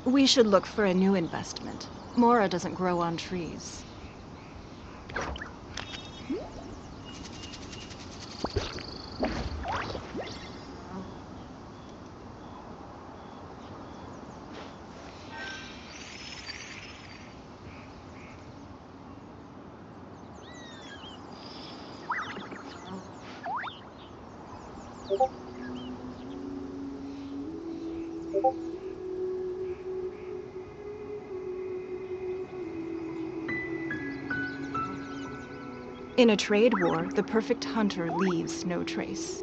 We should look for a new investment. Mora doesn't grow on trees. In a trade war, the perfect hunter leaves no trace.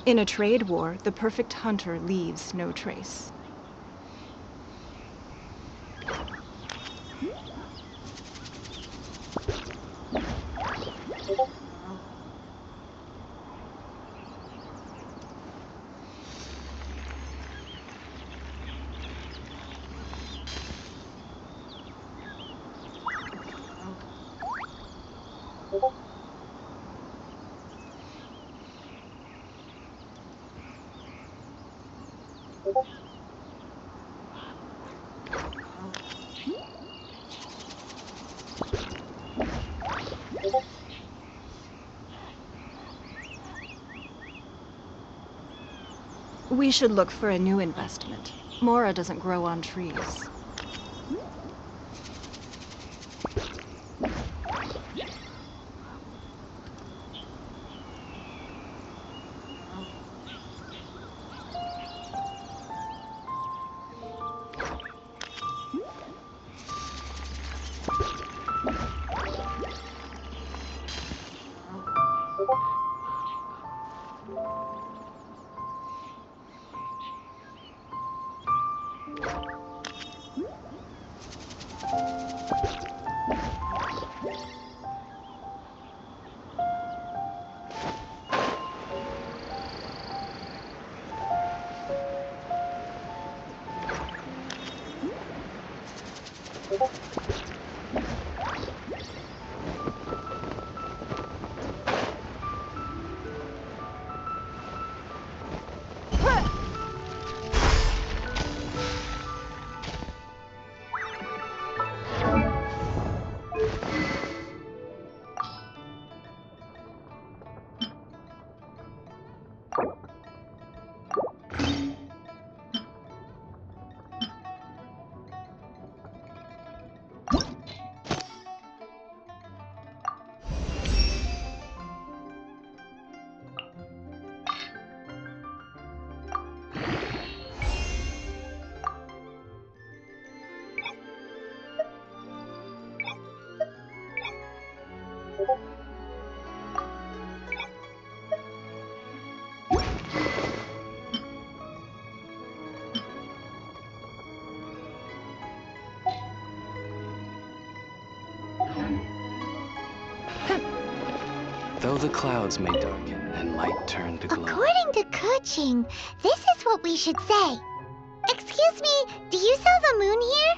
In a trade war, the perfect hunter leaves no trace. We should look for a new investment. Mora doesn't grow on trees. Though the clouds may darken and light turn to gloom. According to Kuching, this is what we should say. Excuse me, do you sell the moon here?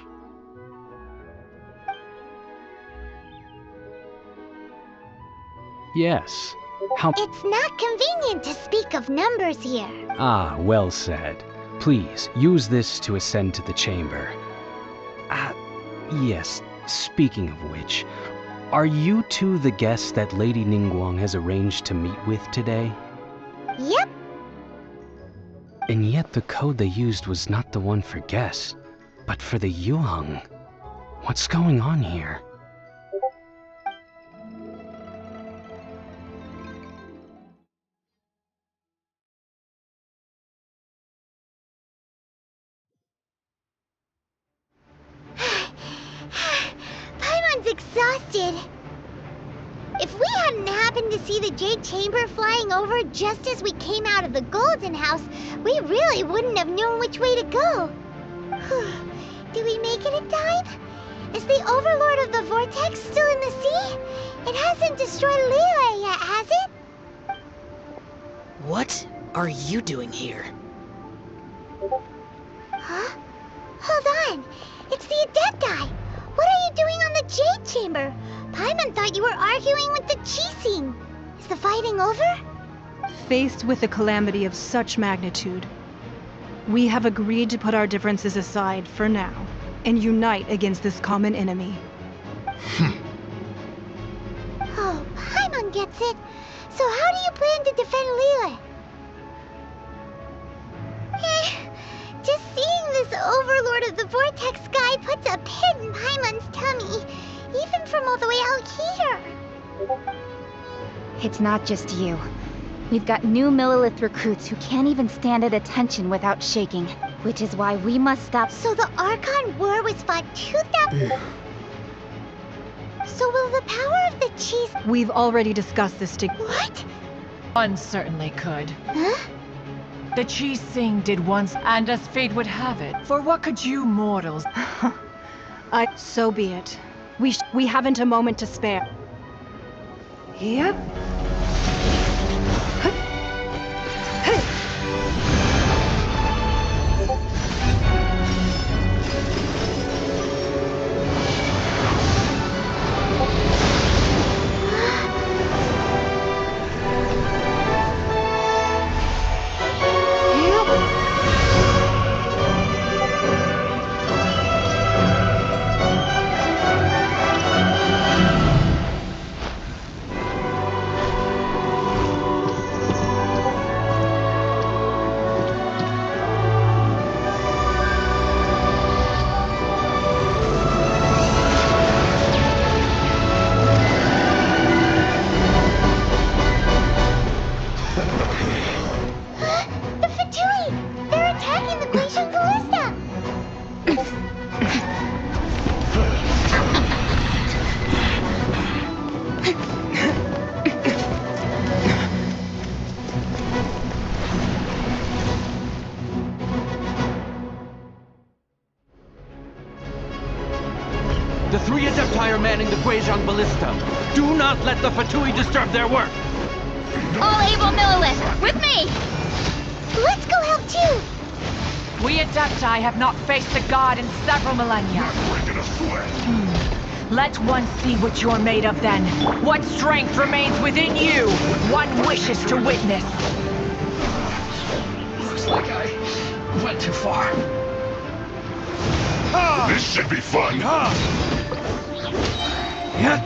Yes. How? It's not convenient to speak of numbers here. Ah, well said. Please, use this to ascend to the chamber. Yes, speaking of which, are you two the guests that Lady Ningguang has arranged to meet with today? Yep. And yet the code they used was not the one for guests, but for the Yuheng. What's going on here? did. If we hadn't happened to see the Jade Chamber flying over just as we came out of the Golden House, we really wouldn't have known which way to go. Did we make it in time? Is the Overlord of the Vortex still in the sea? It hasn't destroyed Liyue yet, has it? What are you doing here? Huh? Hold on. It's the Adepti. What are you doing on the Jade Chamber? Paimon thought you were arguing with the Chising. Is the fighting over? Faced with a calamity of such magnitude, we have agreed to put our differences aside for now and unite against this common enemy. Oh, Paimon gets it. So how do you plan to defend Liyue? Just seeing this Overlord of the Vortex guy puts a pit in Paimon's tummy, even from all the way out here. It's not just you. We've got new Millilith recruits who can't even stand at attention without shaking, which is why we must stop. So the Archon War was fought 2,000... So will the power of the Cheese... We've already discussed this together. What? One certainly could. Huh? The Chising did once, and as fate would have it, for what could you mortals... So be it. We haven't a moment to spare. Yep. The three Adepti are manning the Guizhong Ballista. Do not let the Fatui disturb their work! All able Millilith, with me! Let's go help too! We Adepti have not faced a god in several millennia. Let one see what you're made of then. What strength remains within you? One wishes to witness. Looks like I went too far. This should be fun.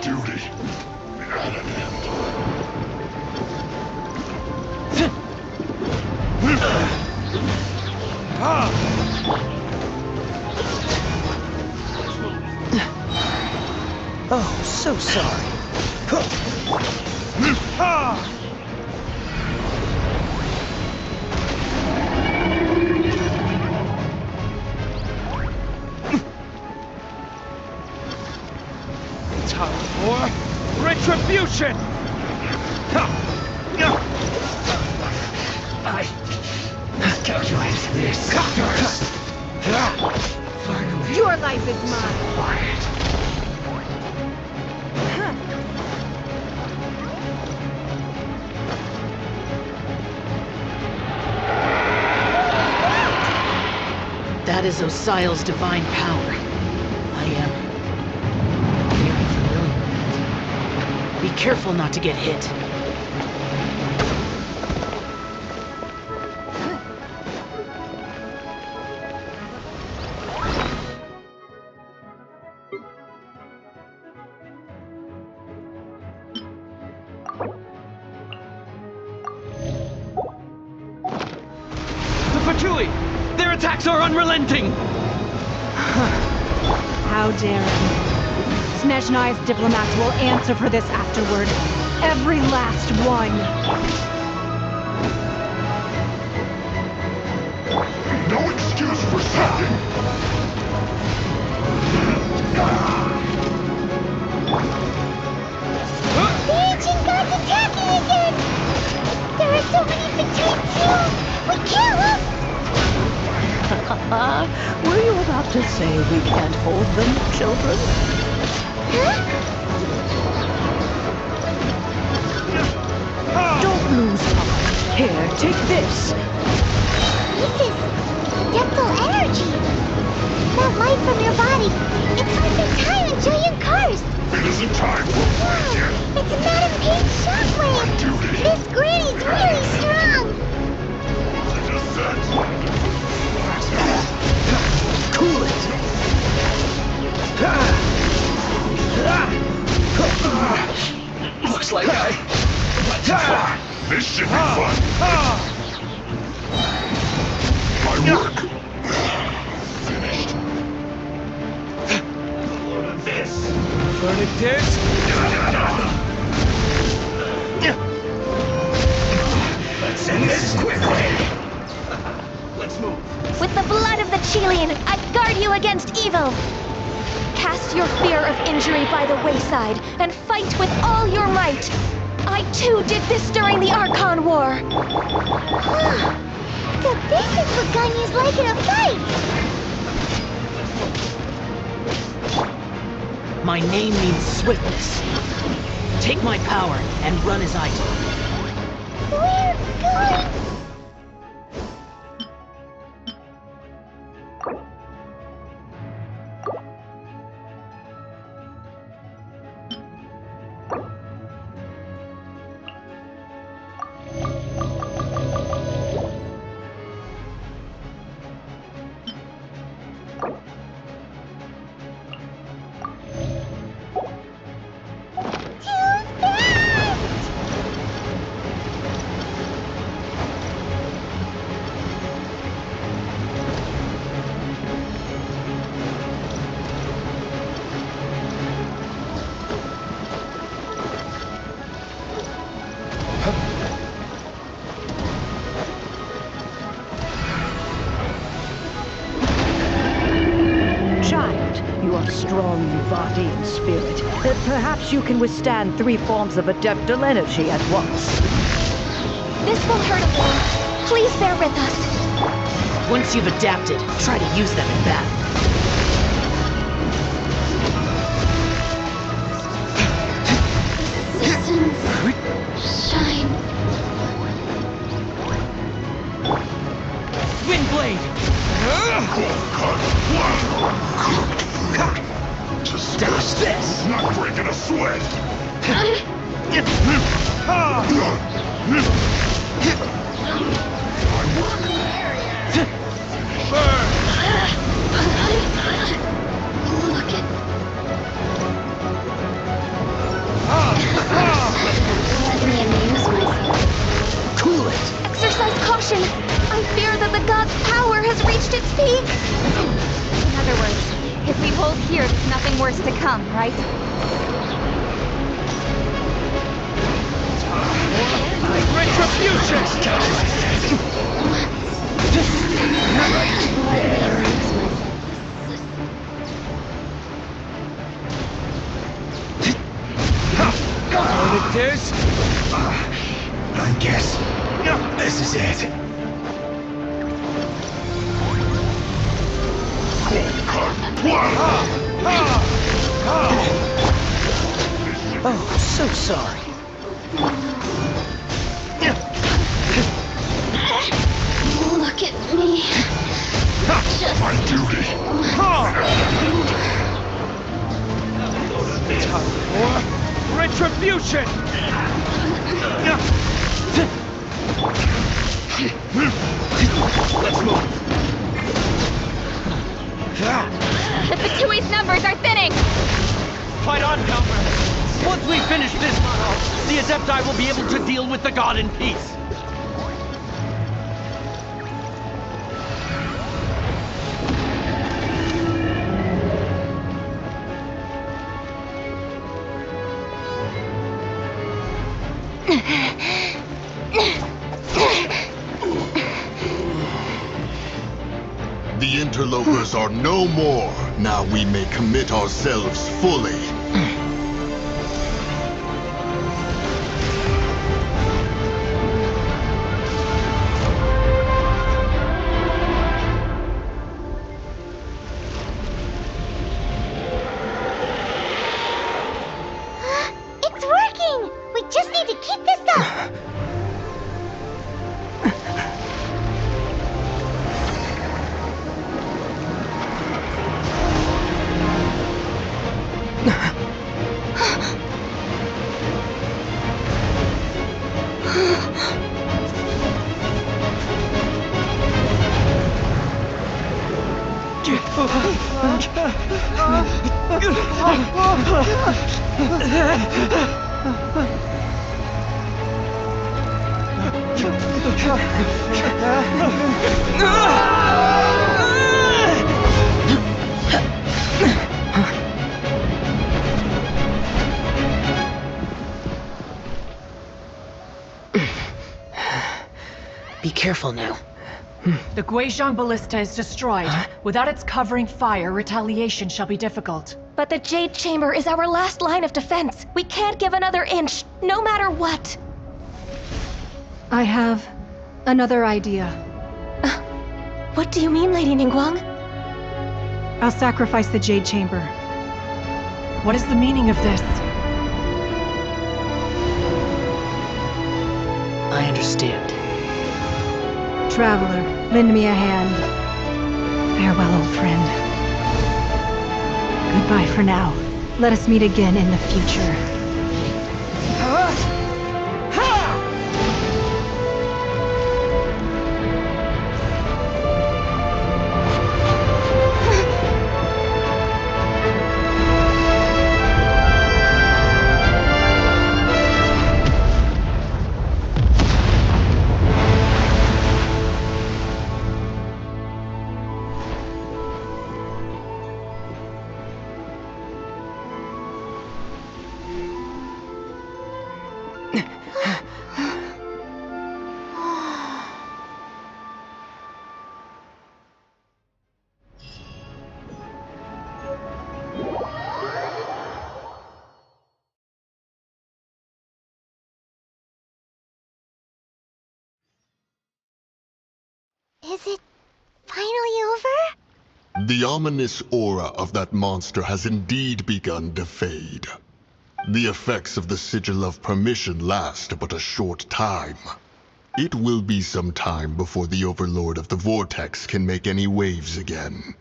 Duty at an end. Oh, so sorry. Time for retribution! I calculated this first. Finally. Your life is mine. Quiet. That is Osial's divine power. I am very familiar with it. Be careful not to get hit. The Fatui! Their attacks are unrelenting! How daring. Snezhnai's diplomats will answer for this afterward. Every last one. No excuse for second. we kill him? Were you about to say we can't hold them, children? Huh? Don't lose heart. Here, take this. This is adeptal energy. That light from your body. It's like the time until you curse. It isn't time for a fight yet. It's not a pink shockwave. My duty. This granny's really strong. I just said. Cool it! Looks like I went too far. This should be fun. My work. Finished. A load of this. Furnictors? Let's end this quickly. Let's move. With the blood of the Chilean, I guard you against evil! Cast your fear of injury by the wayside, and fight with all your might! I too did this during the Archon War! So this is what Ganya's like in a fight! My name means swiftness. Take my power and run as I do. We're going... You are strong in body and spirit. Perhaps you can withstand 3 forms of adeptal energy at once. This will hurt a little. Please bear with us. Once you've adapted, try to use them in battle. Shine. Windblade! Just Dash this! not breaking a sweat. Look at... Let me amuse myself. Cool it! Exercise caution! I fear that the god's power has reached its peak! In other words, if we hold here, there's nothing worse to come, right? Retribution! Furnictors? I guess this is it. Oh, so sorry. Look at me. My duty. Retribution! Let's move. The Fatui's numbers are thinning! Fight on, comrades! Once we finish this battle, the Adepti will be able to deal with the god in peace. The interlopers are no more. Now we may commit ourselves fully. Keep this up! Be careful now. The Guizhong ballista is destroyed. Without its covering fire, retaliation shall be difficult. But the Jade Chamber is our last line of defense. We can't give another inch, no matter what. I have another idea. What do you mean, Lady Ningguang? I'll sacrifice the Jade Chamber. What is the meaning of this? I understand. Traveler, lend me a hand. Farewell, old friend. Goodbye for now. Let us meet again in the future. Is it finally over? The ominous aura of that monster has indeed begun to fade. The effects of the Sigil of Permission last but a short time. It will be some time before the Overlord of the Vortex can make any waves again.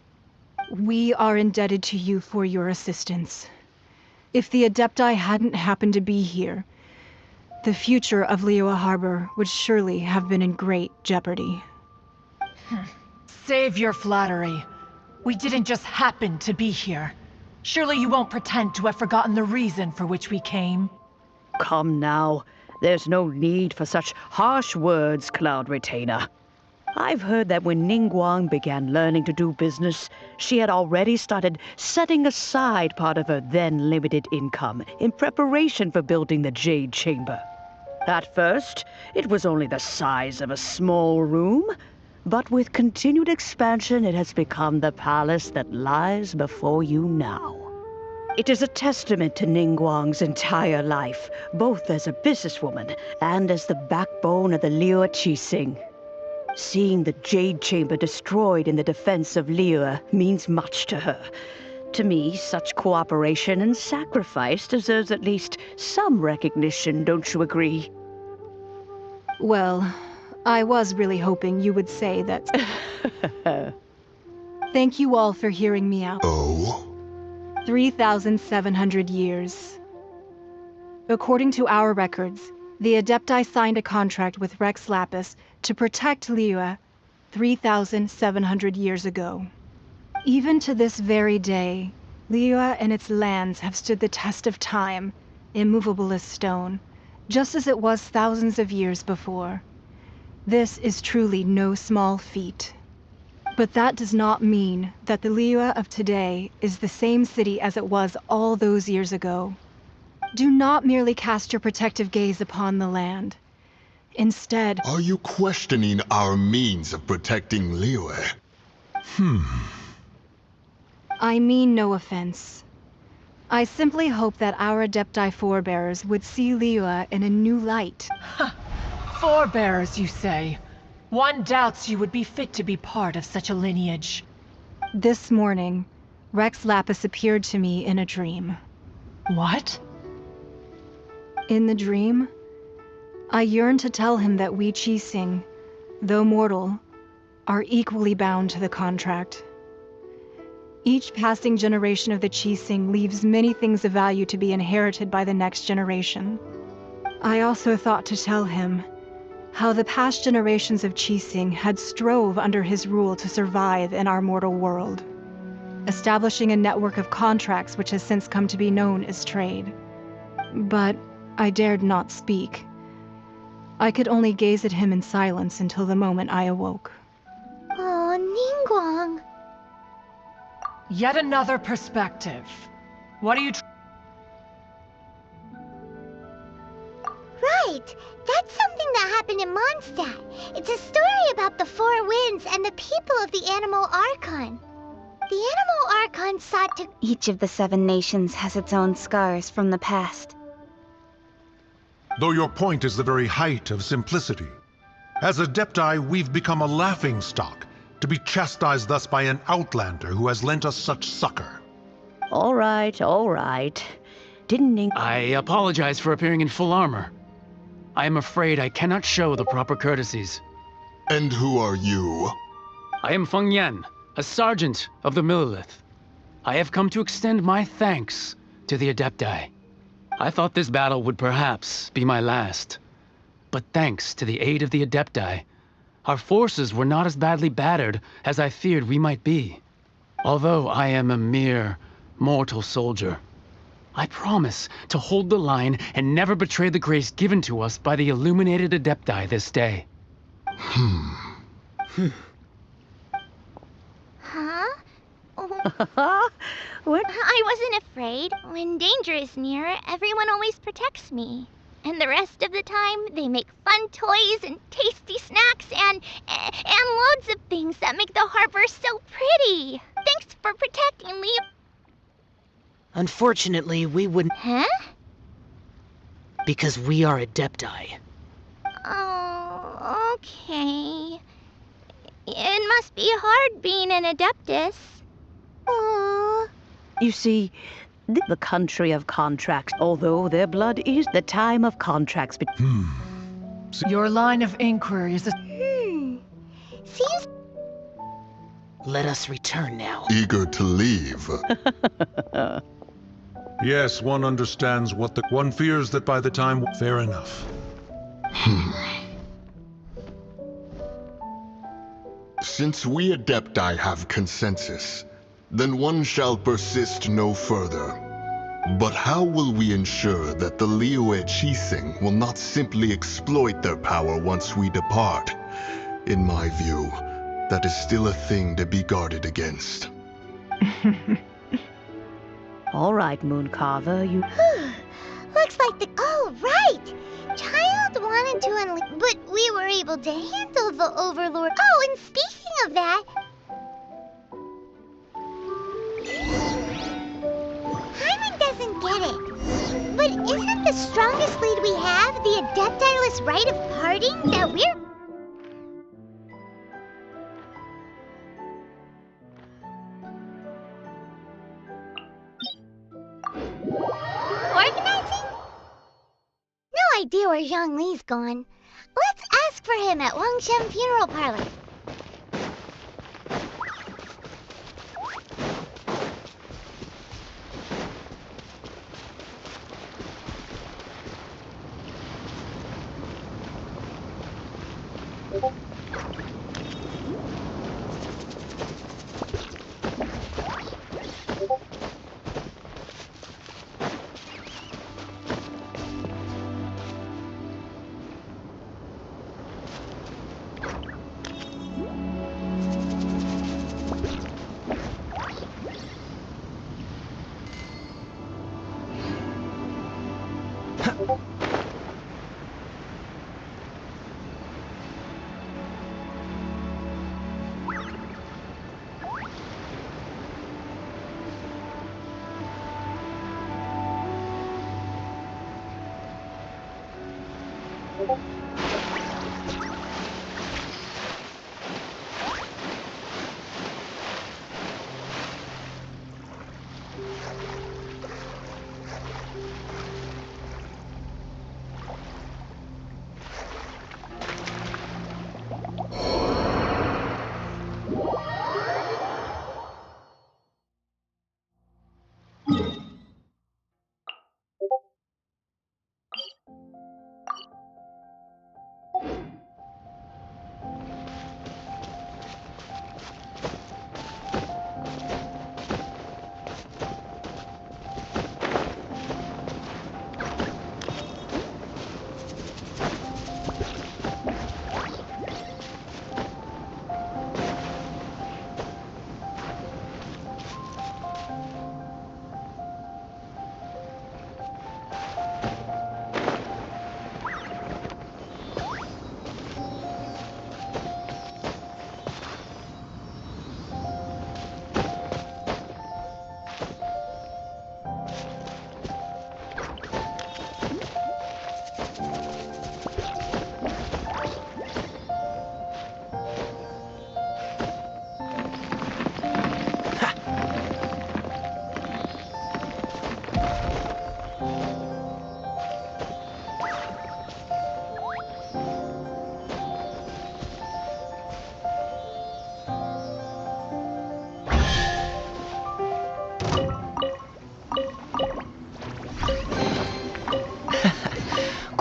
We are indebted to you for your assistance. If the Adepti hadn't happened to be here, the future of Liyue Harbor would surely have been in great jeopardy. Save your flattery. We didn't just happen to be here. Surely you won't pretend to have forgotten the reason for which we came. Come now. There's no need for such harsh words, Cloud Retainer. I've heard that when Ningguang began learning to do business, she had already started setting aside part of her then limited income in preparation for building the Jade Chamber. At first, it was only the size of a small room, but with continued expansion, it has become the palace that lies before you now. It is a testament to Ningguang's entire life, both as a businesswoman and as the backbone of the Liyue Qixing. Seeing the Jade Chamber destroyed in the defense of Liyue means much to her. To me, such cooperation and sacrifice deserves at least some recognition, don't you agree? Well, I was really hoping you would say that. Thank you all for hearing me out. Oh? 3,700 years. According to our records, the Adepti signed a contract with Rex Lapis to protect Liyue 3,700 years ago. Even to this very day, Liyue and its lands have stood the test of time, immovable as stone, just as it was thousands of years before. This is truly no small feat. But that does not mean that the Liyue of today is the same city as it was all those years ago. Do not merely cast your protective gaze upon the land. Instead... Are you questioning our means of protecting Liyue? I mean no offense. I simply hope that our Adepti forebears would see Liyue in a new light. Forebears, you say? One doubts you would be fit to be part of such a lineage. This morning, Rex Lapis appeared to me in a dream. What? In the dream, I yearn to tell him that we Qixing, though mortal, are equally bound to the contract. Each passing generation of the Qixing leaves many things of value to be inherited by the next generation. I also thought to tell him how the past generations of Qixing had strove under his rule to survive in our mortal world, establishing a network of contracts which has since come to be known as trade. But I dared not speak. I could only gaze at him in silence until the moment I awoke. Oh, Ningguang. Yet another perspective. What are you Right! That's something that happened in Mondstadt. It's a story about the Four Winds and the people of the Animal Archon. The Animal Archon sought to... Each of the 7 nations has its own scars from the past. Though your point is the very height of simplicity. As Adepti, we've become a laughingstock, to be chastised thus by an outlander who has lent us such succor. All right, all right. Didn't Ning... I apologize for appearing in full armor. I am afraid I cannot show the proper courtesies. And who are you? I am Feng Yan, a sergeant of the Millilith. I have come to extend my thanks to the Adepti. I thought this battle would perhaps be my last. But thanks to the aid of the Adepti, our forces were not as badly battered as I feared we might be. Although I am a mere mortal soldier, I promise to hold the line and never betray the grace given to us by the illuminated Adepti this day. Huh? What? I wasn't afraid. When danger is near, everyone always protects me. And the rest of the time, they make fun toys and tasty snacks and loads of things that make the harbor so pretty. Thanks for protecting me. Unfortunately, we wouldn't... Huh? Because we are Adepti. Oh, okay. It must be hard being an Adeptus. Aww. You see, the country of contracts, although their blood is the time of contracts. Your line of inquiry is... Seems... Let us return now. Eager to leave. Yes, one understands what the... One fears that by the time... Fair enough. Since we Adepti have consensus, then one shall persist no further. But how will we ensure that the Liyue Qixing will not simply exploit their power once we depart? In my view, that is still a thing to be guarded against. All right, Mooncarver, you... Looks like the... Oh, right! Child wanted to unleash... But we were able to handle the Overlord. Oh, and speaking of that... Hyman doesn't get it. But isn't the strongest lead we have the Adeptiless rite of parting that we're... Organizing? No idea where Zhang Li's gone. Let's ask for him at Wangshen Funeral Parlor.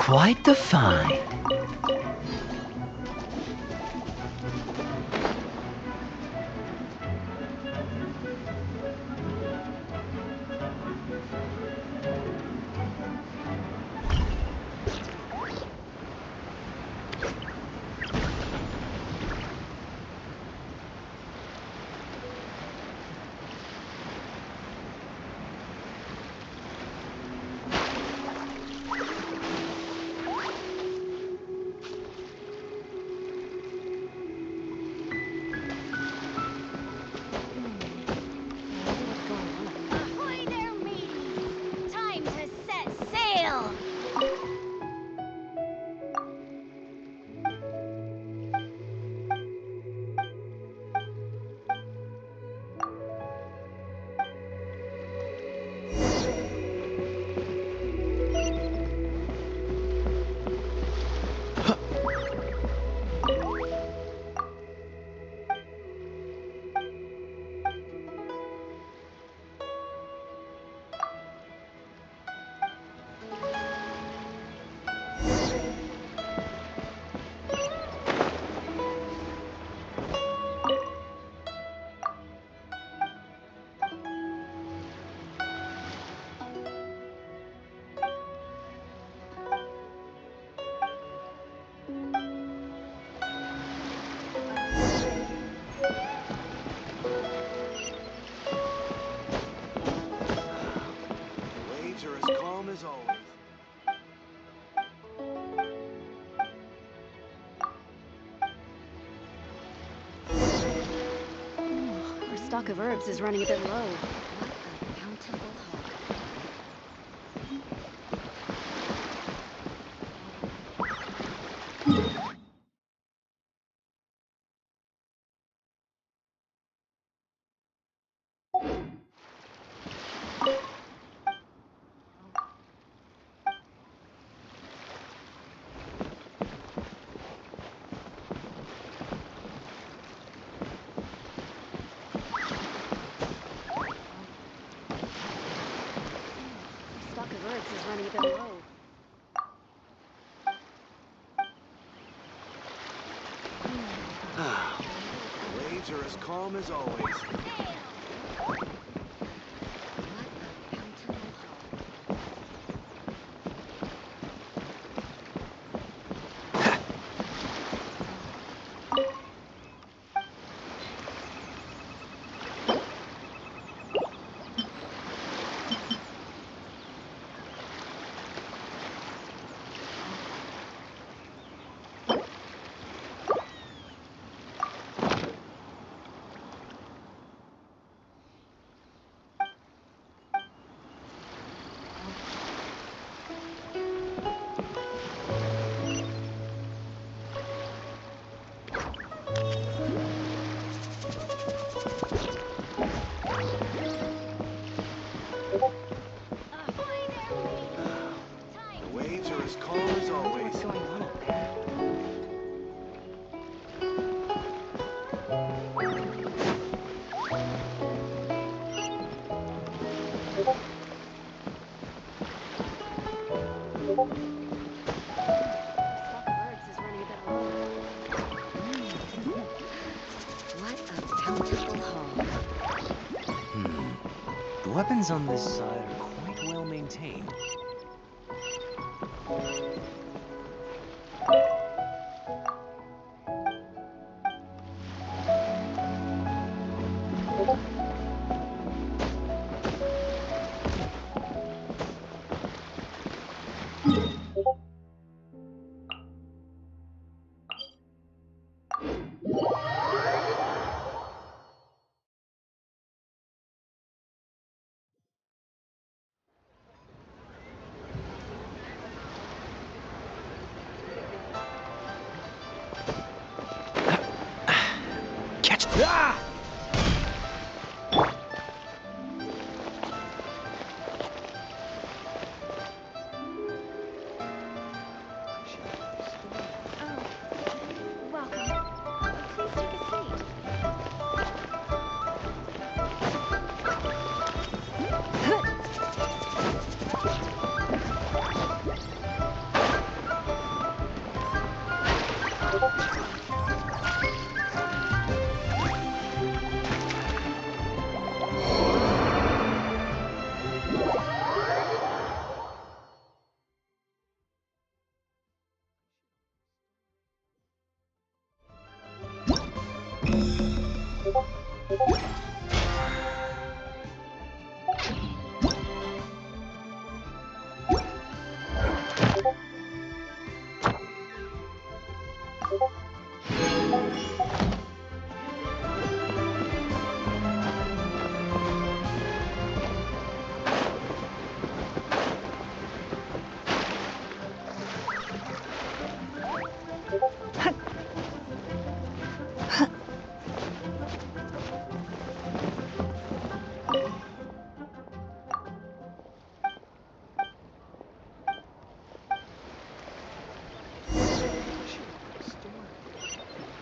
Quite the find. Ahoy there, mateys! Time to set sail! Waves are as calm as always. Our stock of herbs is running a bit low. Stock of herbs is running a bit low. The waves are as calm as always. The waves are as calm as always. What's going on up there? Stock of herbs is running a bit low. What a bountiful haul. The weapons on this side are quite well maintained. Catch them! Ah! Welcome. Please take a seat.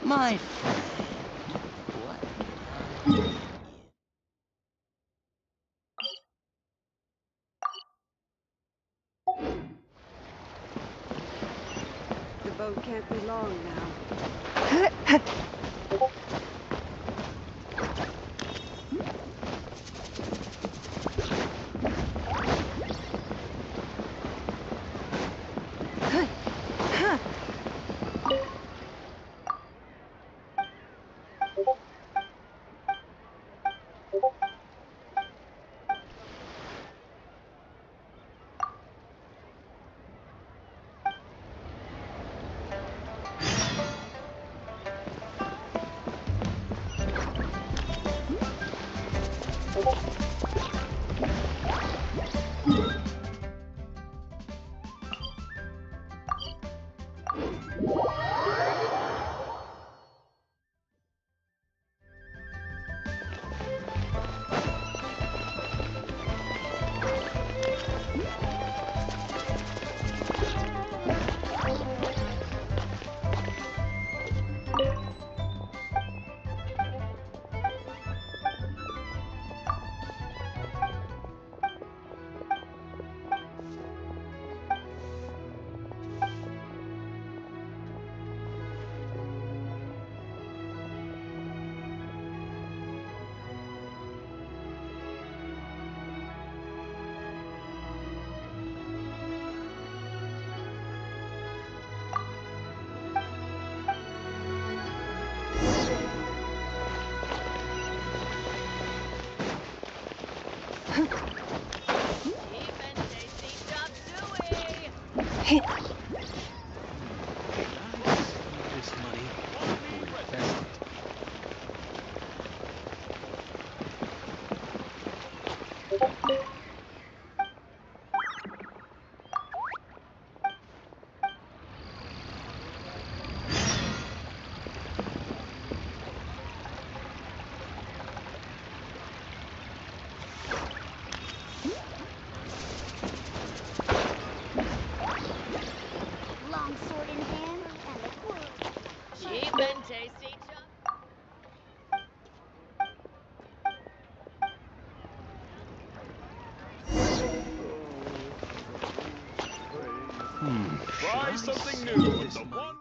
My friend, what? The boat can't be long now. This money will invest it. Long sword in hand and a quill. Cheap and tasty chop. Try something new with the one.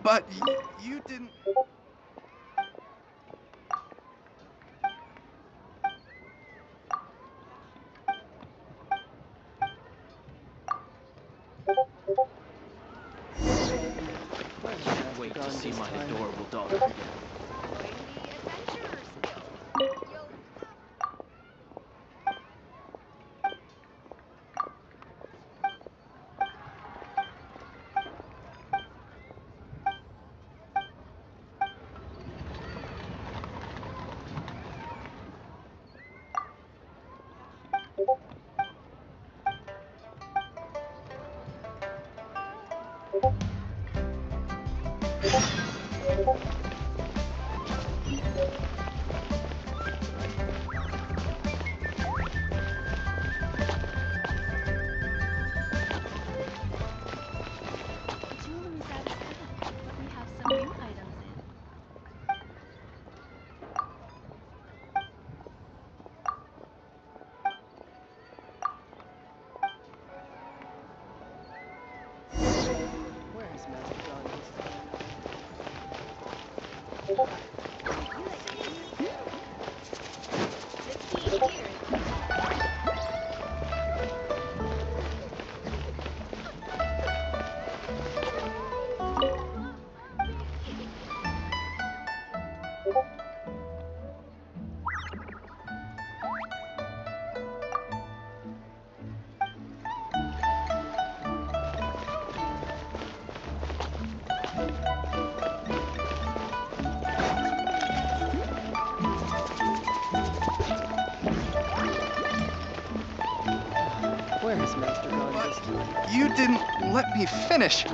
But you didn't... Wait to see my adorable daughter again. Where is Master gone? But you didn't let me finish.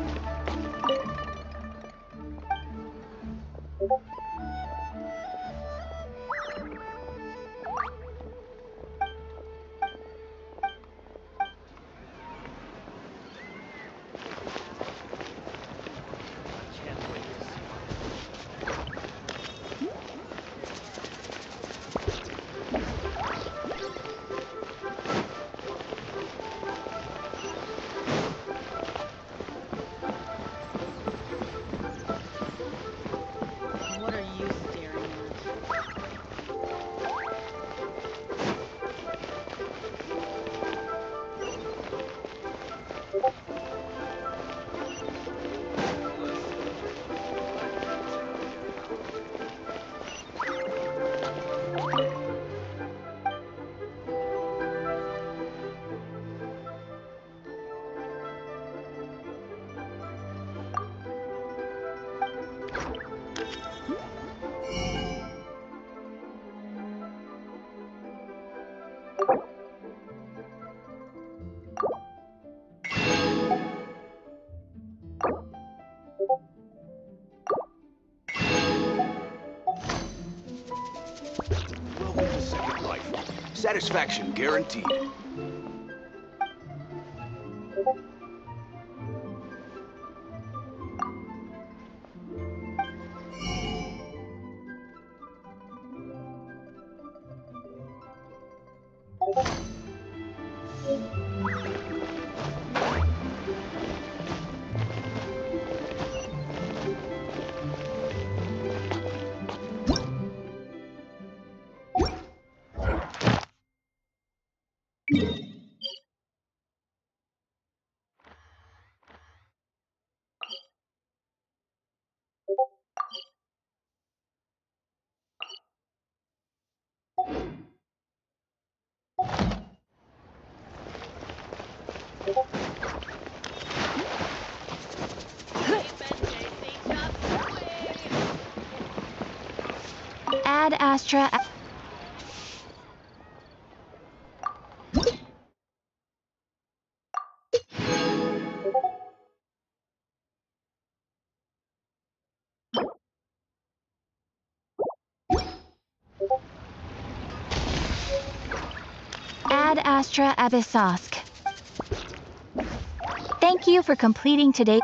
What Satisfaction guaranteed. Ad Astra. Ad Astra Abyssosk. Thank you for completing today.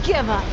Give up!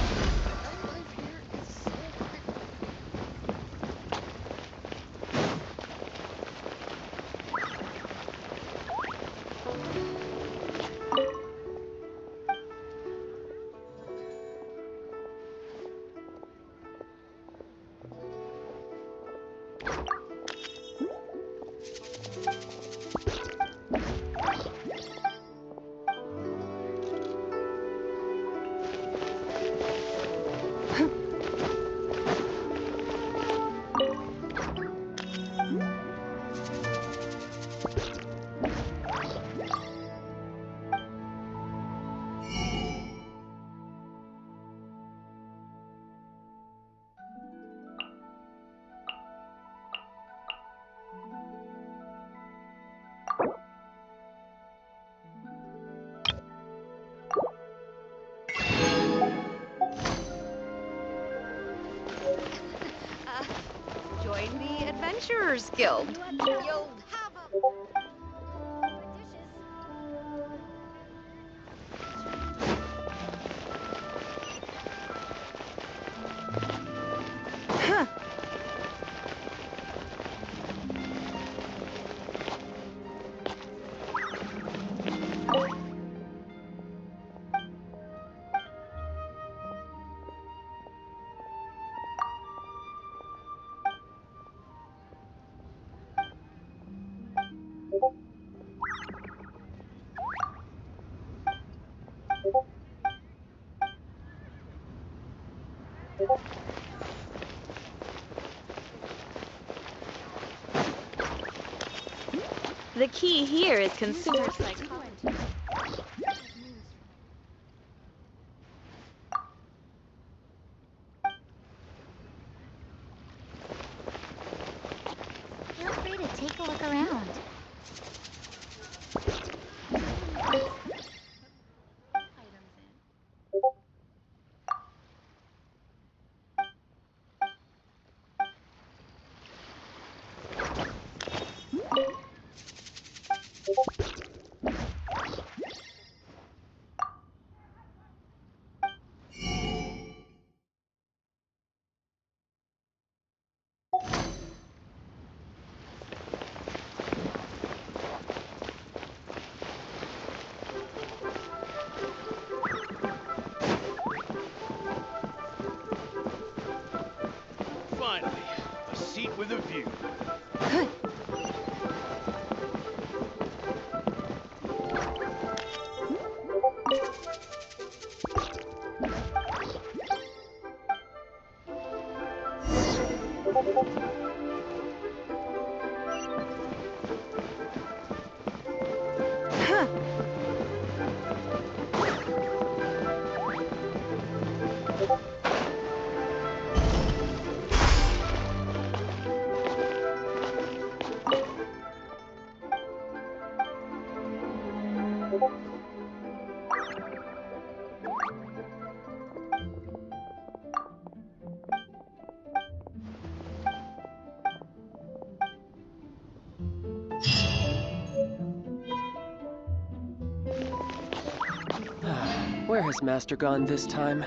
Join the Adventurers Guild. You'll have The key here is consumer psychology. Feel free to take a look around. Finally, a seat with a view. Where has Master gone this time?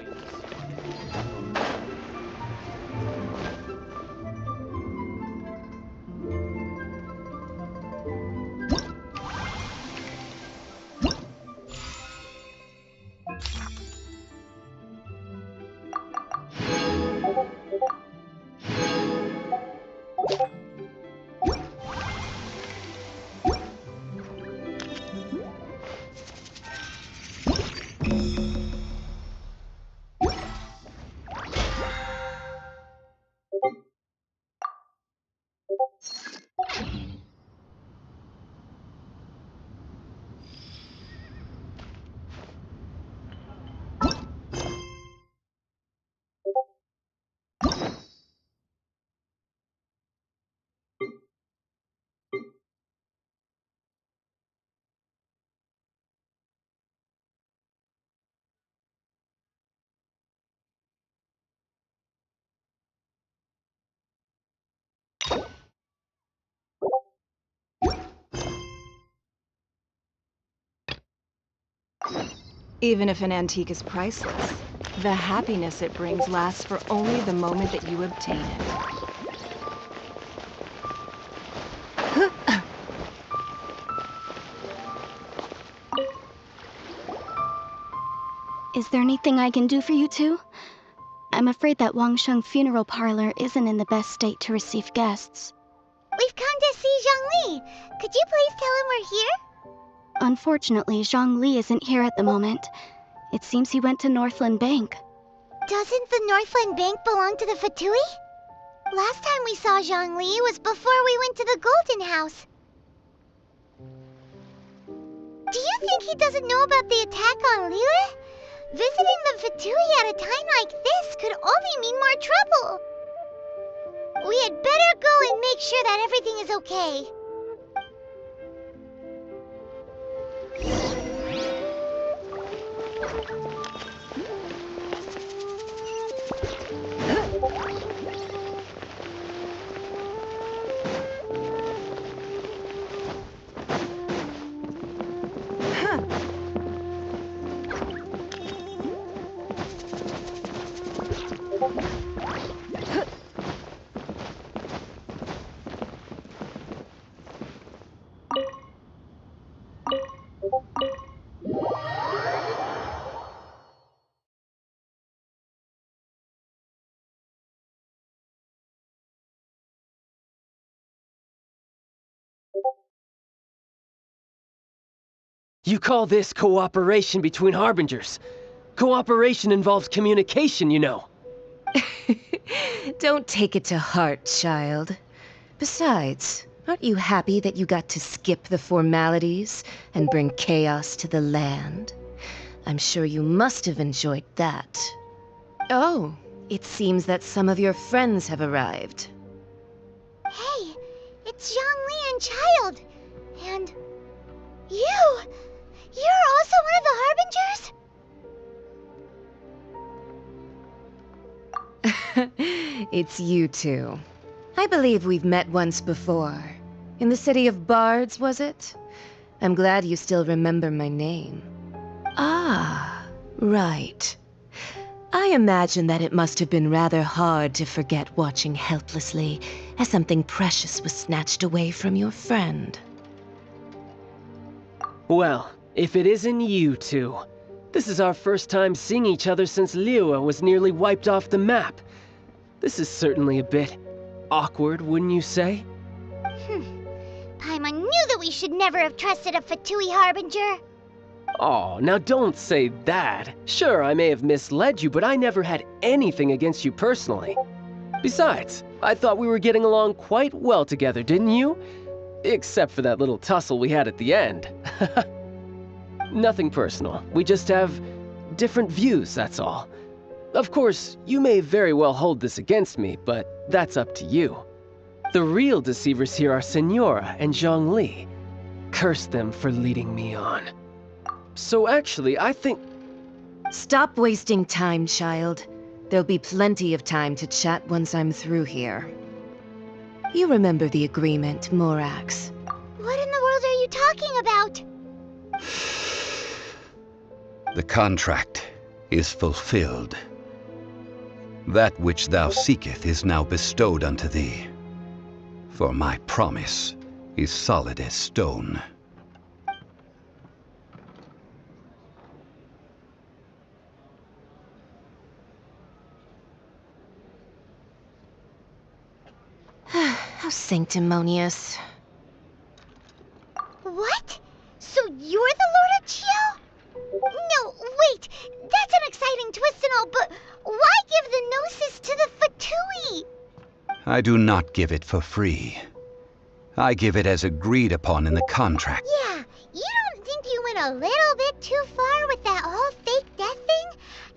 Even if an antique is priceless, the happiness it brings lasts for only the moment that you obtain it. Is there anything I can do for you two? I'm afraid that Wangsheng funeral parlor isn't in the best state to receive guests. We've come to see Zhongli. Could you please tell him we're here? Unfortunately, Zhongli isn't here at the moment. It seems he went to Northland Bank. Doesn't the Northland Bank belong to the Fatui? Last time we saw Zhongli was before we went to the Golden House. Do you think he doesn't know about the attack on Liyue? Visiting the Fatui at a time like this could only mean more trouble. We had better go and make sure that everything is okay. You call this cooperation between Harbingers? Cooperation involves communication, you know. Don't take it to heart, child. Besides, aren't you happy that you got to skip the formalities and bring chaos to the land? I'm sure you must have enjoyed that. Oh, it seems that some of your friends have arrived. Hey, it's Zhongli and Child. And you! You're also one of the Harbingers? It's you two. I believe we've met once before. In the city of Bards, was it? I'm glad you still remember my name. Ah, right. I imagine that it must have been rather hard to forget watching helplessly as something precious was snatched away from your friend. Well, if it isn't you two. This is our first time seeing each other since Liyue was nearly wiped off the map. This is certainly a bit awkward, wouldn't you say? Paimon knew that we should never have trusted a Fatui Harbinger. Oh, now don't say that. Sure, I may have misled you, but I never had anything against you personally. Besides, I thought we were getting along quite well together, didn't you? Except for that little tussle we had at the end. Nothing personal. We just have different views, that's all. Of course, you may very well hold this against me, but that's up to you. The real deceivers here are Senora and Zhongli. Curse them for leading me on. So actually, I think... Stop wasting time, child. There'll be plenty of time to chat once I'm through here. You remember the agreement, Morax? What in the world are you talking about? The contract is fulfilled. That which thou seeketh is now bestowed unto thee. For my promise is solid as stone. How sanctimonious. What? So you're the Lord of Chiao? No, wait! That's an exciting twist and all, but why give the Gnosis to the Fatui? I do not give it for free. I give it as agreed upon in the contract. Yeah, you don't think you went a little bit too far with that whole fake death thing?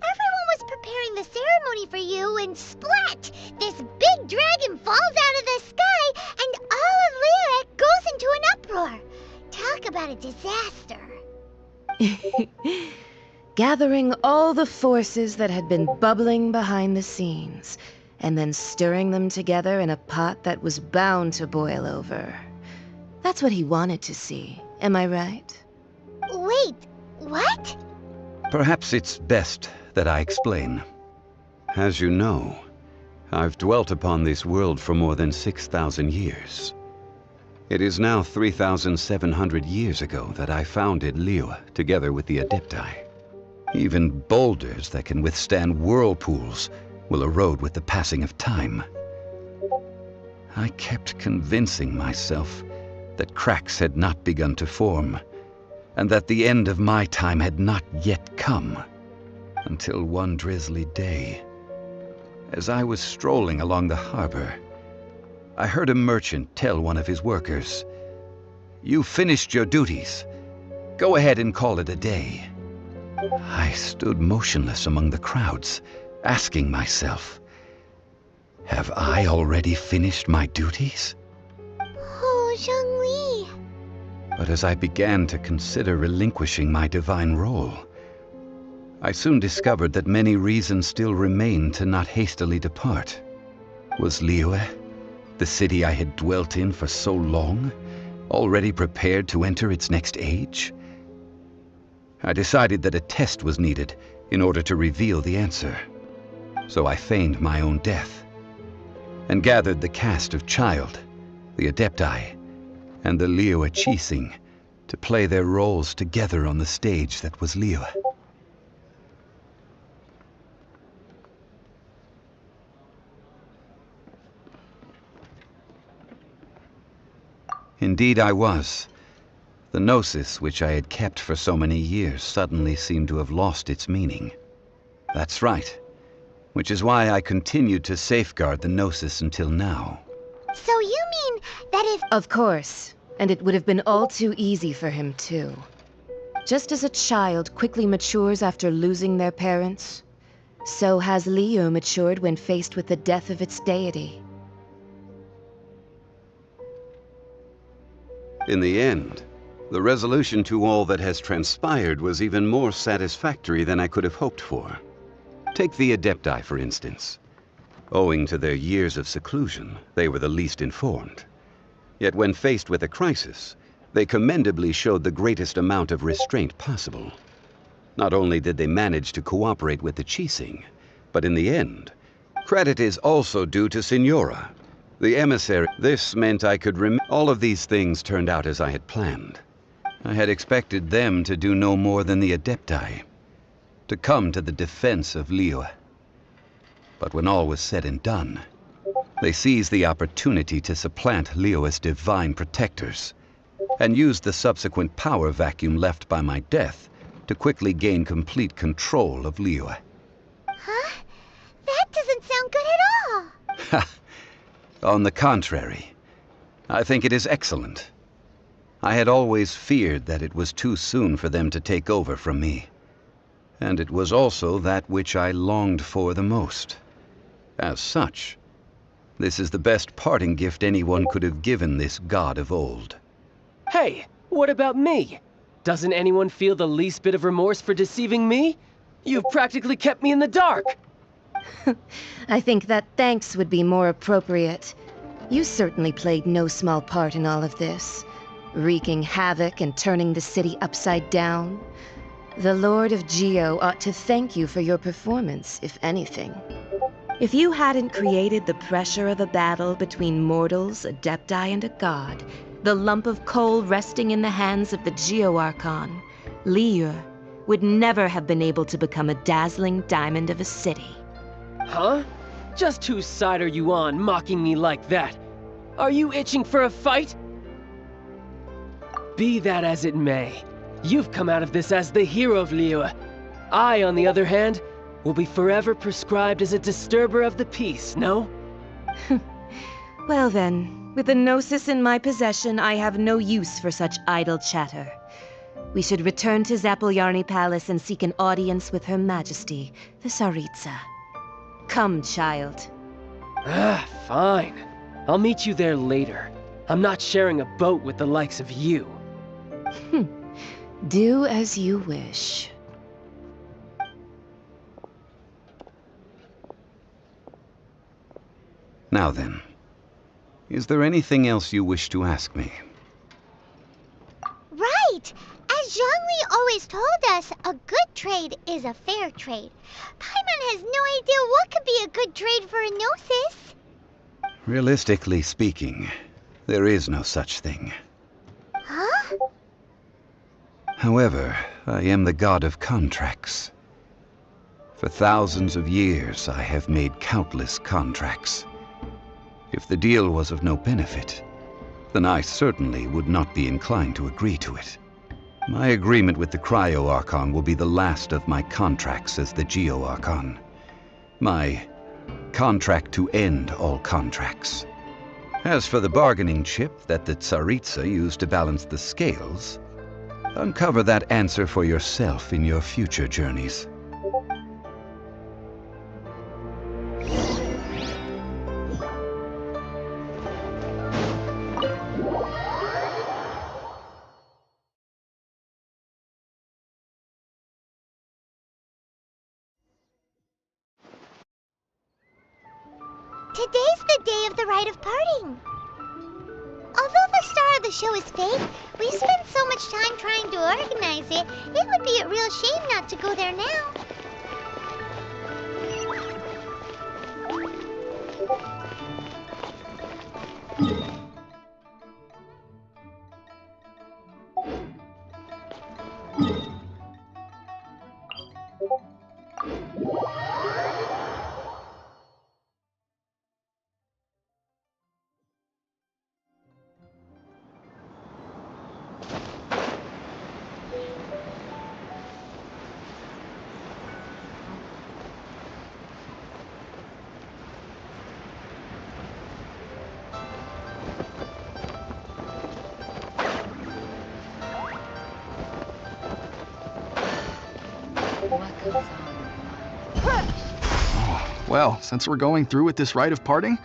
Everyone was preparing the ceremony for you, and splat! This big dragon falls out of the sky, and all of Lyric goes into an uproar. Talk about a disaster. Gathering all the forces that had been bubbling behind the scenes, and then stirring them together in a pot that was bound to boil over. That's what he wanted to see, am I right? Wait, what? Perhaps it's best that I explain. As you know, I've dwelt upon this world for more than 6,000 years. It is now 3,700 years ago that I founded Liyue together with the Adepti. Even boulders that can withstand whirlpools will erode with the passing of time. I kept convincing myself that cracks had not begun to form, and that the end of my time had not yet come, until one drizzly day, as I was strolling along the harbor, I heard a merchant tell one of his workers, "You finished your duties. Go ahead and call it a day." I stood motionless among the crowds, asking myself, have I already finished my duties? Oh, Zhongli. But as I began to consider relinquishing my divine role, I soon discovered that many reasons still remained to not hastily depart. Was Liyue, the city I had dwelt in for so long, already prepared to enter its next age? I decided that a test was needed in order to reveal the answer. So I feigned my own death, and gathered the cast of Child, the Adepti, and the Liyue Chising to play their roles together on the stage that was Liyue. Indeed I was. The Gnosis, which I had kept for so many years, suddenly seemed to have lost its meaning. That's right. which is why I continued to safeguard the Gnosis until now. So you mean that if... Of course, and it would have been all too easy for him too. Just as a child quickly matures after losing their parents, so has Liyue matured when faced with the death of its deity. In the end, the resolution to all that has transpired was even more satisfactory than I could have hoped for. Take the Adepti, for instance. Owing to their years of seclusion, they were the least informed. Yet when faced with a crisis, they commendably showed the greatest amount of restraint possible. Not only did they manage to cooperate with the Qixing, but in the end, credit is also due to Signora, the emissary. This meant I could all of these things turned out as I had planned. I had expected them to do no more than the Adepti, to come to the defense of Liyue. But when all was said and done, they seized the opportunity to supplant Liyue's divine protectors, and used the subsequent power vacuum left by my death to quickly gain complete control of Liyue. Huh? That doesn't sound good at all! On the contrary, I think it is excellent. I had always feared that it was too soon for them to take over from me. And it was also that which I longed for the most. As such, this is the best parting gift anyone could have given this god of old. Hey, what about me? Doesn't anyone feel the least bit of remorse for deceiving me? You've practically kept me in the dark! I think that thanks would be more appropriate. You certainly played no small part in all of this, wreaking havoc and turning the city upside down. The Lord of Geo ought to thank you for your performance, if anything. If you hadn't created the pressure of a battle between mortals, Adepti, and a god, the lump of coal resting in the hands of the Geo Archon, Liyue would never have been able to become a dazzling diamond of a city. Huh? Just whose side are you on, mocking me like that? Are you itching for a fight? Be that as it may, you've come out of this as the hero of Liyue. I, on the other hand, will be forever prescribed as a disturber of the peace, no? Well then, with the Gnosis in my possession, I have no use for such idle chatter. We should return to Zapoljarny Palace and seek an audience with Her Majesty, the Tsaritsa. Come, child. Fine. I'll meet you there later. I'm not sharing a boat with the likes of you. Do as you wish. Now then, is there anything else you wish to ask me? Right! As Zhongli always told us, a good trade is a fair trade. Paimon has no idea what could be a good trade for a Gnosis. Realistically speaking, there is no such thing. Huh? However, I am the god of contracts. For thousands of years, I have made countless contracts. If the deal was of no benefit, then I certainly would not be inclined to agree to it. My agreement with the Cryo Archon will be the last of my contracts as the Geo Archon. My contract to end all contracts. As for the bargaining chip that the Tsaritsa used to balance the scales, uncover that answer for yourself in your future journeys. Today's the day of the rite of parting. Although the star of the show is fake, we spent so much time trying to organize it, it would be a real shame not to go there now. Well, since we're going through with this rite of parting,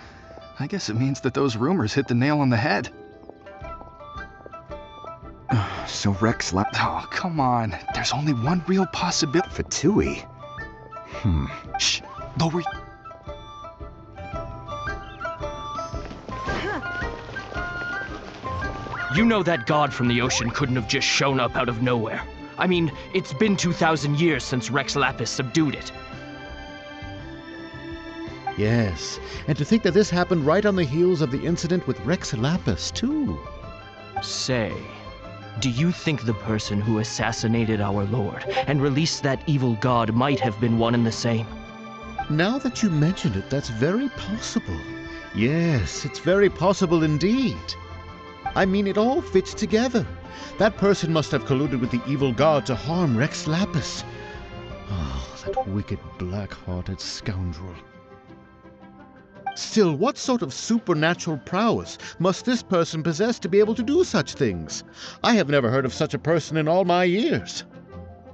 I guess it means that those rumors hit the nail on the head. So Rex left. Oh, come on. There's only one real possibility. Fatui? Shh. Lower. You know that god from the ocean couldn't have just shown up out of nowhere. I mean, it's been 2,000 years since Rex Lapis subdued it. Yes, and to think that this happened right on the heels of the incident with Rex Lapis, too. Say, do you think the person who assassinated our lord and released that evil god might have been one and the same? Now that you mention it, that's very possible. Yes, it's very possible indeed. I mean, it all fits together. That person must have colluded with the evil god to harm Rex Lapis. Oh, that wicked, black-hearted scoundrel. Still, what sort of supernatural prowess must this person possess to be able to do such things? I have never heard of such a person in all my years.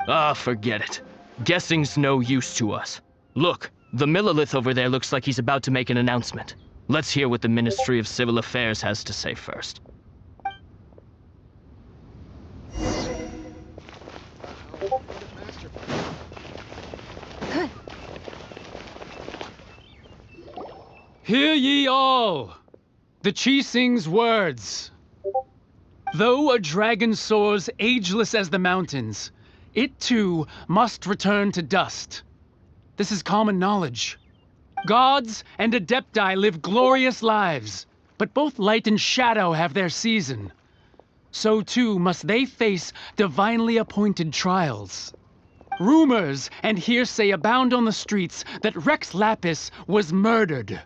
Ah, forget it. Guessing's no use to us. Look, the Millilith over there looks like he's about to make an announcement. Let's hear what the Ministry of Civil Affairs has to say first. Hear ye all! The Qixing's words. Though a dragon soars ageless as the mountains, it too must return to dust. This is common knowledge. Gods and Adepti live glorious lives, but both light and shadow have their season. So too must they face divinely appointed trials. Rumors and hearsay abound on the streets that Rex Lapis was murdered.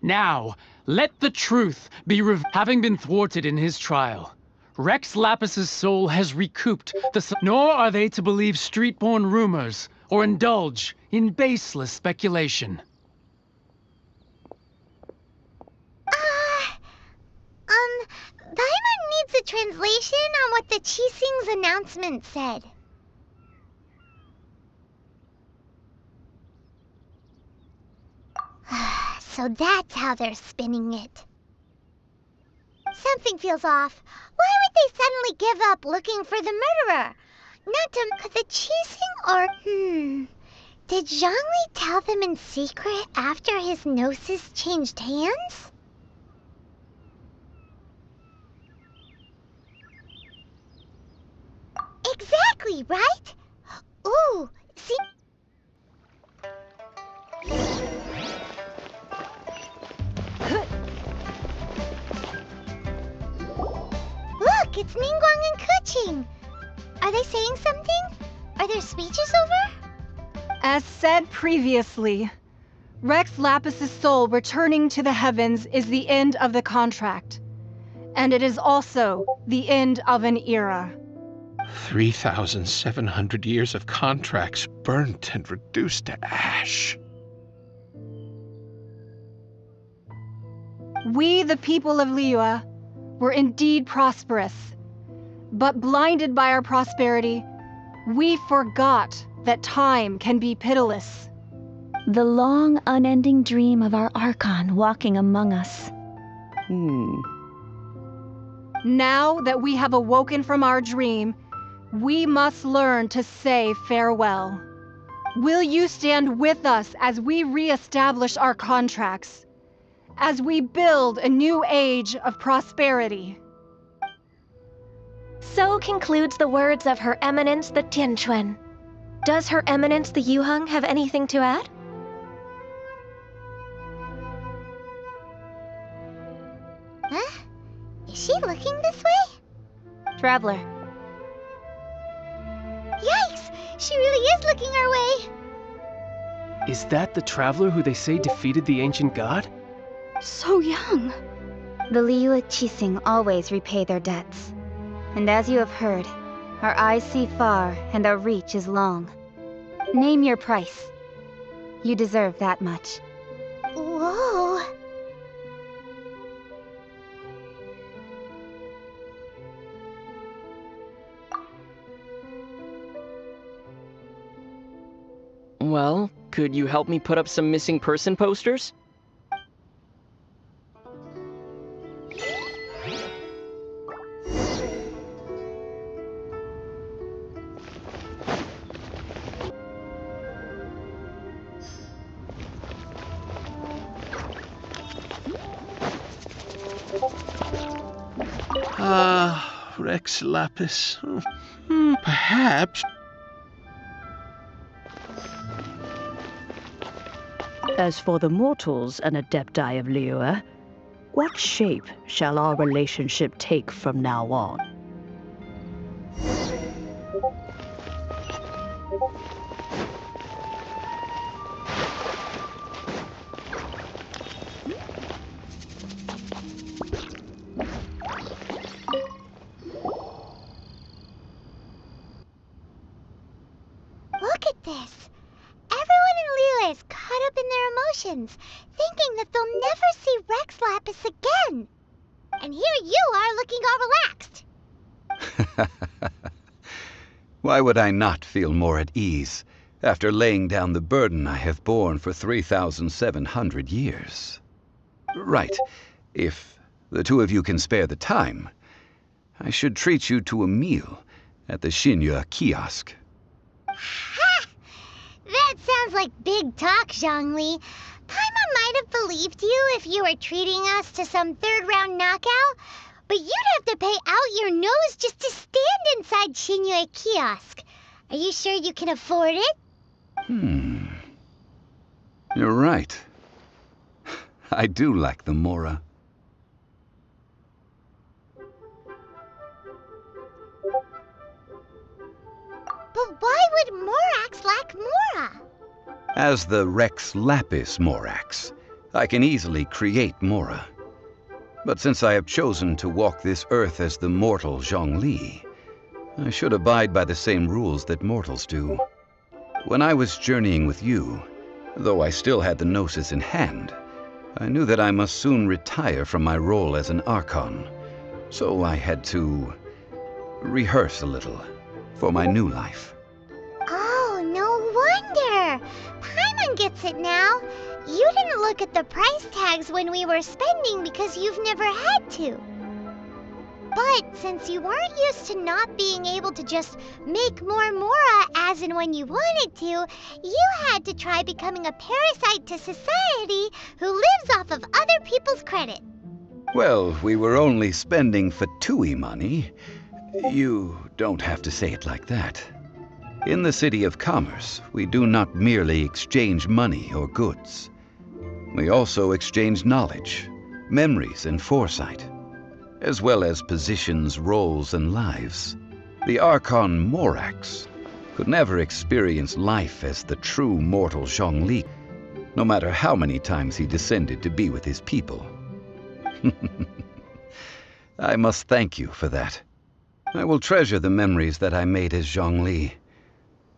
Now, let the truth be having been thwarted in his trial. Rex Lapis's soul has recouped nor are they to believe street-born rumors or indulge in baseless speculation. Paimon needs a translation on what the Qixing's announcement said. So that's how they're spinning it. Something feels off. Why would they suddenly give up looking for the murderer? Not to the Qixing or... Did Zhongli tell them in secret after his gnosis changed hands? Exactly, right? Ooh, see... Look, it's Ningguang and Keqing. Are they saying something? Are their speeches over? As said previously, Rex Lapis's soul returning to the heavens is the end of the contract. And it is also the end of an era. 3,700 years of contracts burnt and reduced to ash. We, the people of Liyue, were indeed prosperous. But blinded by our prosperity, we forgot that time can be pitiless. The long, unending dream of our Archon walking among us. Now that we have awoken from our dream, we must learn to say farewell. Will you stand with us as we re-establish our contracts? As we build a new age of prosperity? So concludes the words of Her Eminence the Tianquan. Does Her Eminence the Yuheng have anything to add? Huh? Is she looking this way? Traveler. Yikes! She really is looking our way! Is that the traveler who they say defeated the ancient god? So young. The Liyue Qixing always repay their debts. And as you have heard, our eyes see far and our reach is long. Name your price. You deserve that much. Whoa! Well, Could you help me put up some missing person posters? Rex Lapis. Perhaps. As for the mortals and Adepti of Liyue, what shape shall our relationship take from now on? Look at this. Everyone in Liyue is caught up in their emotions, thinking that they'll never see Rex Lapis again. And here you are looking all relaxed. Why would I not feel more at ease after laying down the burden I have borne for 3,700 years? Right, if the two of you can spare the time, I should treat you to a meal at the Xinyue kiosk. Ha! That sounds like big talk, Zhongli. Paimon might have believed you if you were treating us to some third-round knockout, but you'd have to pay out your nose just to stand inside Xinyue kiosk. Are you sure you can afford it? You're right. I do lack the Mora. But why would Morax lack Mora? As the Rex Lapis Morax, I can easily create Mora. But since I have chosen to walk this earth as the mortal Zhongli, I should abide by the same rules that mortals do. When I was journeying with you, though I still had the Gnosis in hand, I knew that I must soon retire from my role as an Archon. So I had to rehearse a little for my new life. Oh, no wonder. Paimon gets it now. You didn't look at the price tags when we were spending because you've never had to. But since you weren't used to not being able to just make more Mora as and when you wanted to, you had to try becoming a parasite to society who lives off of other people's credit. Well, we were only spending Fatui money. You don't have to say it like that. In the City of Commerce, we do not merely exchange money or goods. We also exchange knowledge, memories, and foresight, as well as positions, roles, and lives. The Archon Morax could never experience life as the true mortal Zhongli, no matter how many times he descended to be with his people. I must thank you for that. I will treasure the memories that I made as Zhongli,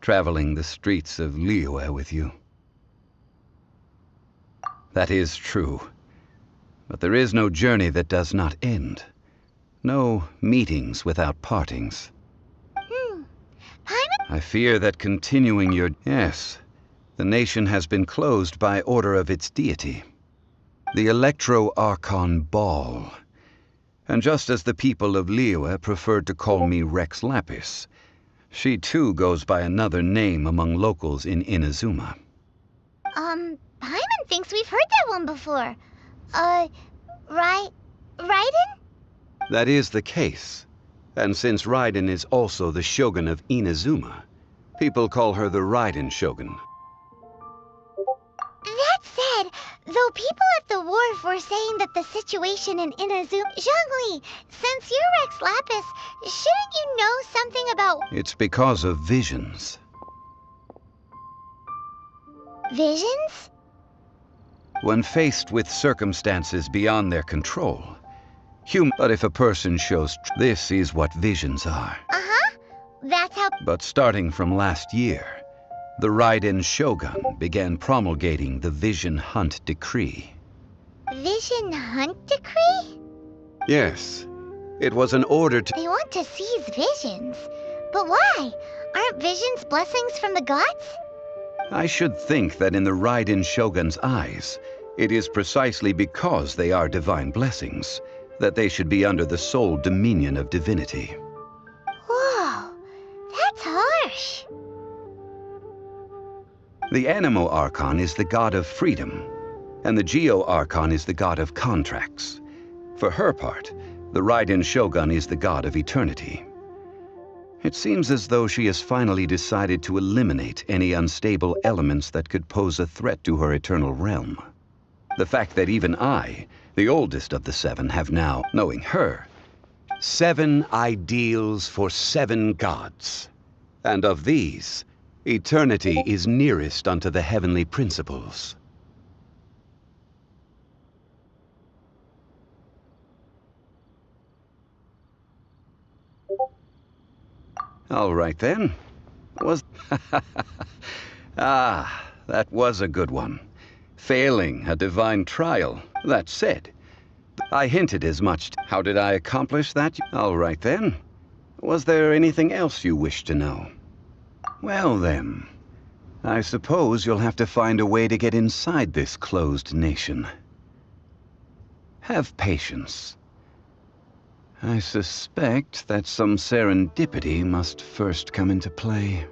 traveling the streets of Liyue with you. That is true. But there is no journey that does not end. No meetings without partings. I fear that continuing your... Yes, the nation has been closed by order of its deity, the Electro-Archon Ball. And just as the people of Liyue preferred to call me Rex Lapis, she too goes by another name among locals in Inazuma. Paimon thinks we've heard that one before. Raiden? That is the case. And since Raiden is also the Shogun of Inazuma, people call her the Raiden Shogun. That said, though people at the wharf were saying that the situation in Inazuma... Zhongli, since you're Rex Lapis, shouldn't you know something about... It's because of visions. Visions? When faced with circumstances beyond their control, but if a person shows... This is what visions are. Uh-huh. That's how... But starting from last year, the Raiden Shogun began promulgating the Vision Hunt Decree. Vision Hunt Decree? Yes. It was an order to... They want to seize visions. But why? Aren't visions blessings from the gods? I should think that in the Raiden Shogun's eyes, it is precisely because they are divine blessings that they should be under the sole dominion of divinity. Whoa, that's harsh. The Animo Archon is the god of freedom, and the Geo Archon is the god of contracts. For her part, the Raiden Shogun is the god of eternity. It seems as though she has finally decided to eliminate any unstable elements that could pose a threat to her eternal realm. The fact that even I, the oldest of the seven, have now, knowing her, 7 ideals for 7 gods. And of these, eternity is nearest unto the heavenly principles. All right then. That was a good one. Failing a divine trial, that said. I hinted as much. How did I accomplish that? All right then. Was there anything else you wish to know? Well then, I suppose you'll have to find a way to get inside this closed nation. Have patience. I suspect that some serendipity must first come into play.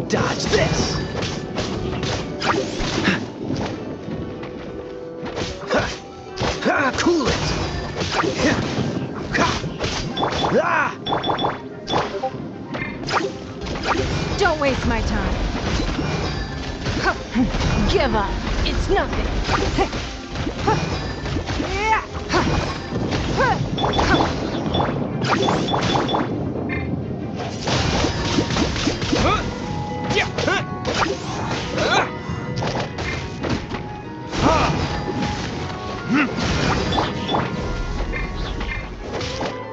Dodge this! Cool it! Don't waste my time. Give up. It's nothing.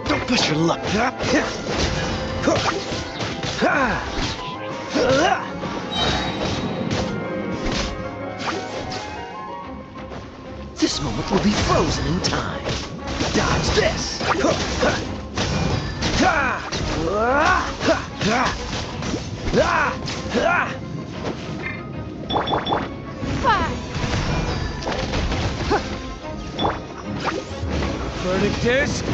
Don't push your luck. This moment will be frozen in time. Dodge this! Burning disc!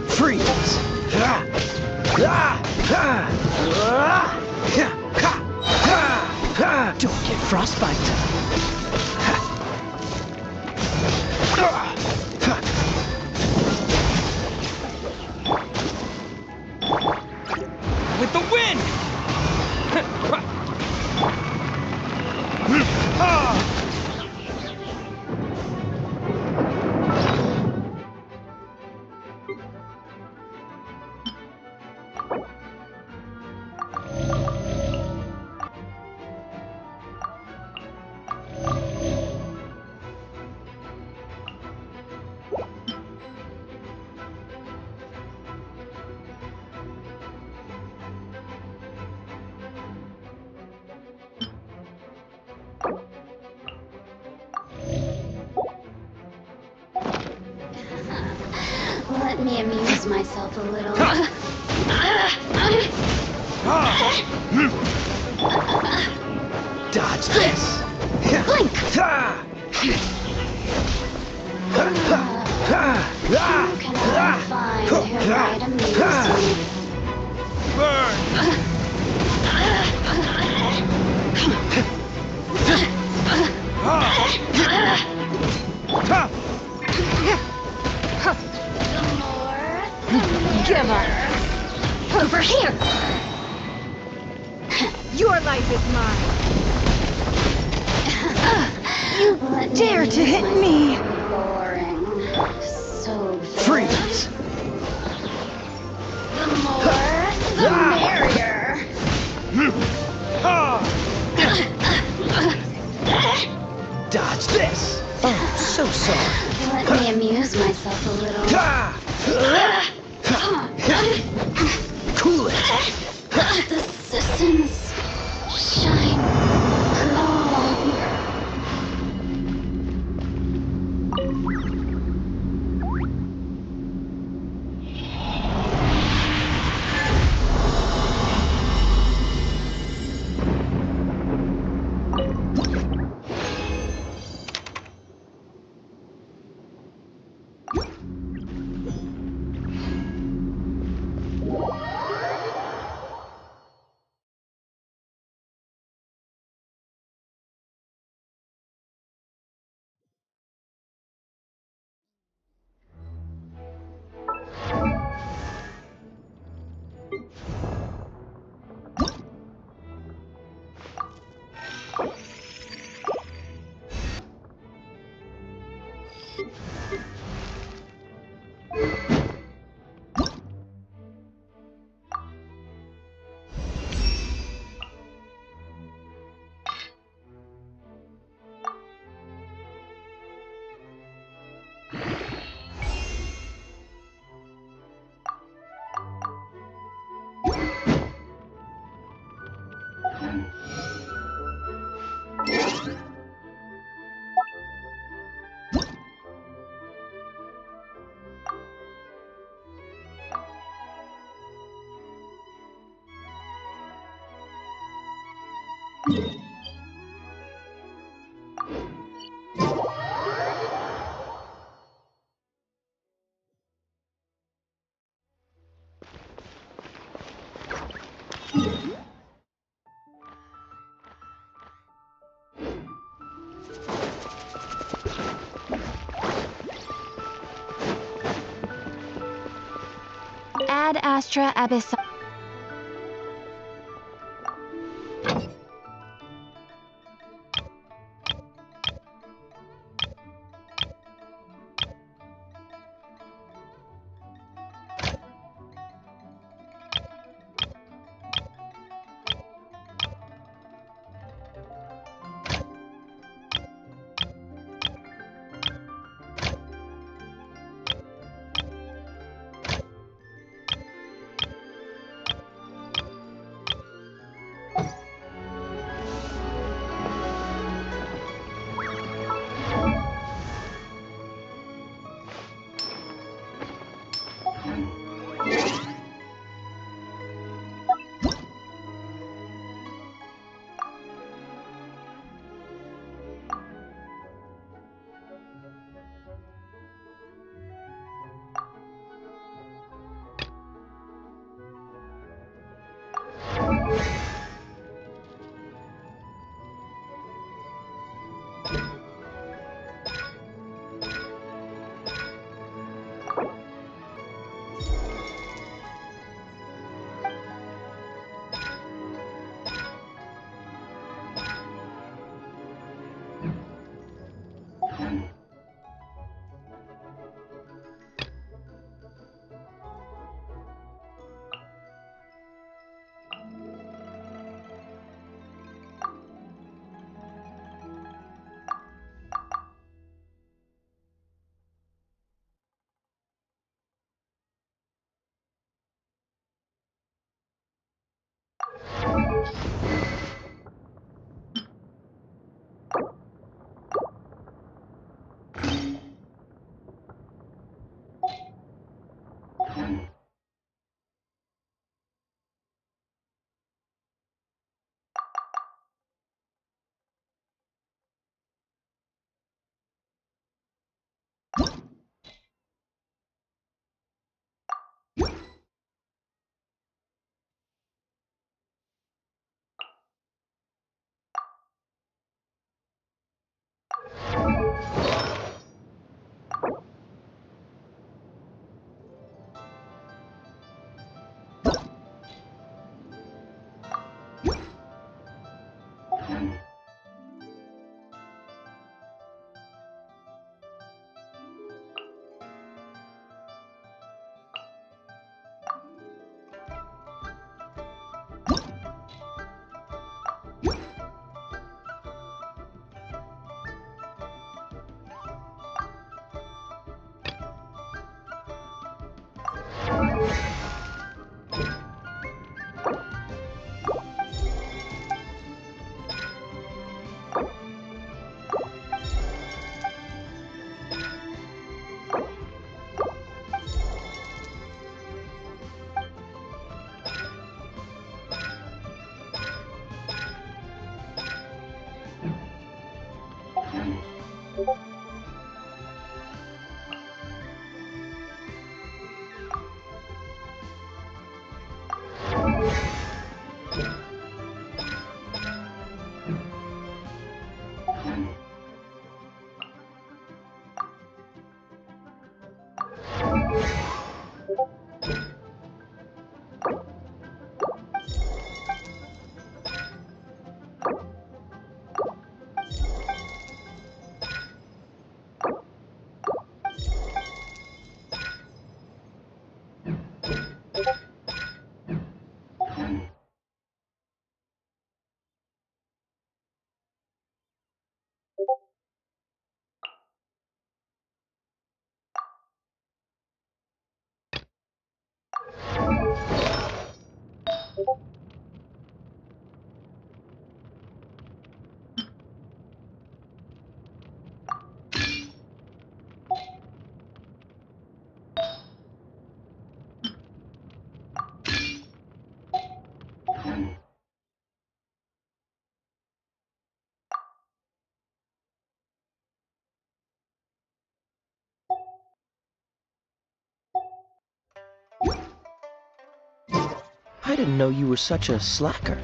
Freeze! Don't get frostbite! With the wind! Let me amuse myself a little. Dodge this! Blink! Who can I find who might amuse me? Give up. Over here! Your life is mine. You dare to hit me! Boring. So freeze! The more, the merrier. Dodge this! Oh, so sorry. Let me amuse myself a little. Cool it! The systems shine long. Ad Astra Abyss. I didn't know you were such a slacker.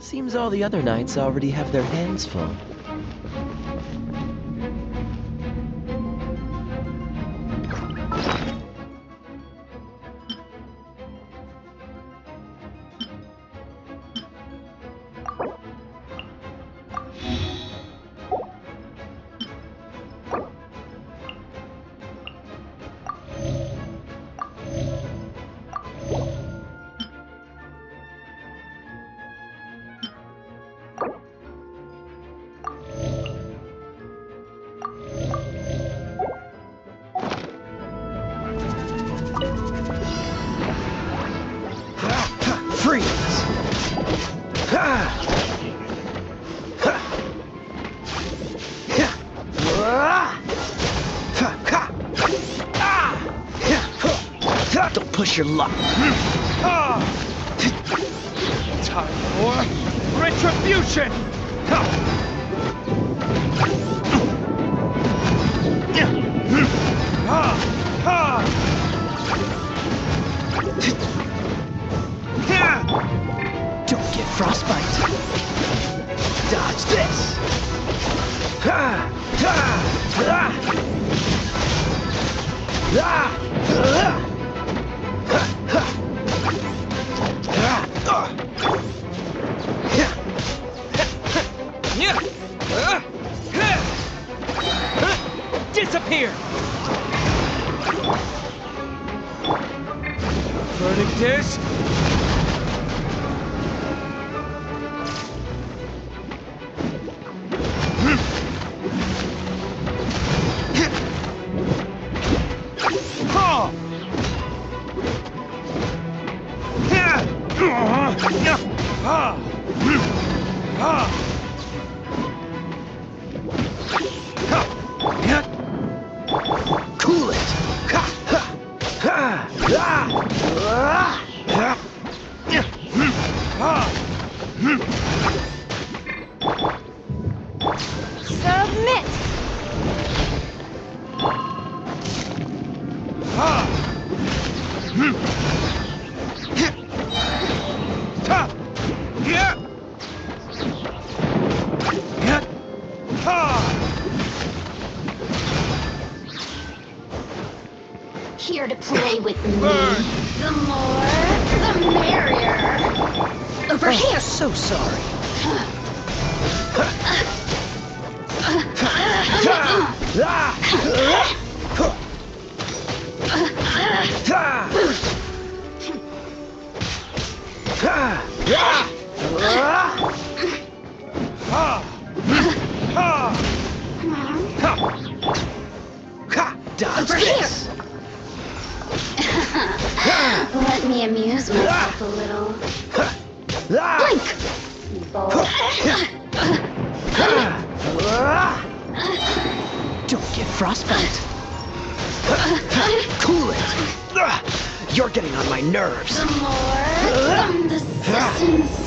Seems all the other knights already have their hands full. Don't push your luck. Time for retribution! Don't get frostbite. Dodge this. Disappear! Verdict is... Cool it! Submit! Here to play with me. The more, the merrier. Over here. So sorry. Over here. Let me amuse myself a little. Blink! Don't get frostbite. Cool it. You're getting on my nerves. The more from the citizens.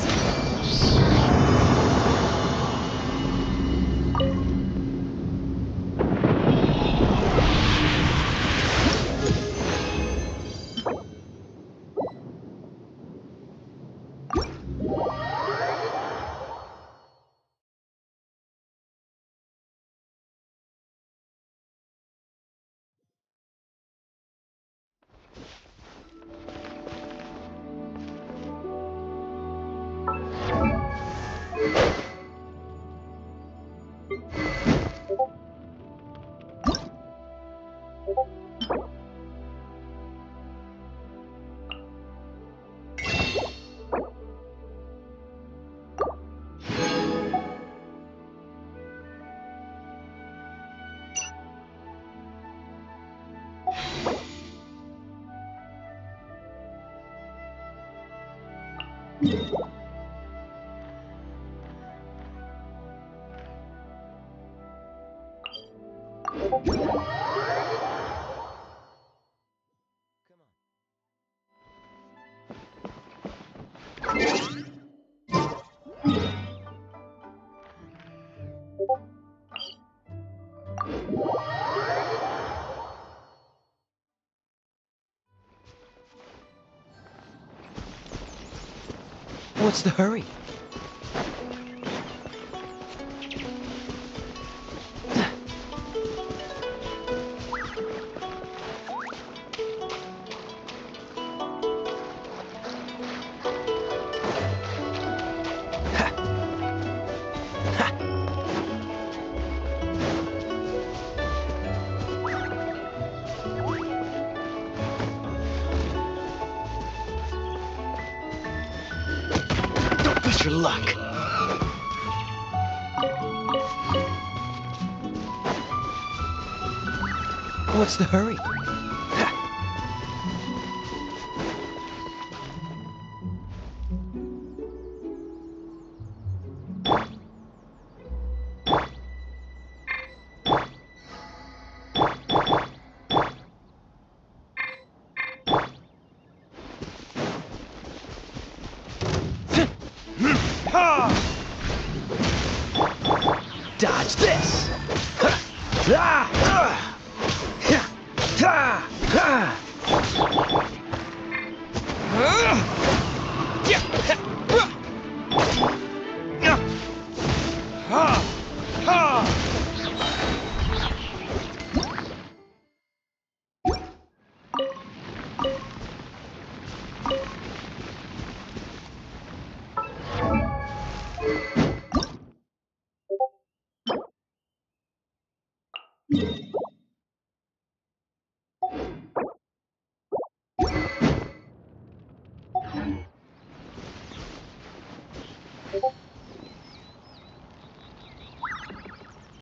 What's the hurry? Don't miss your luck. What's the hurry? Dodge this!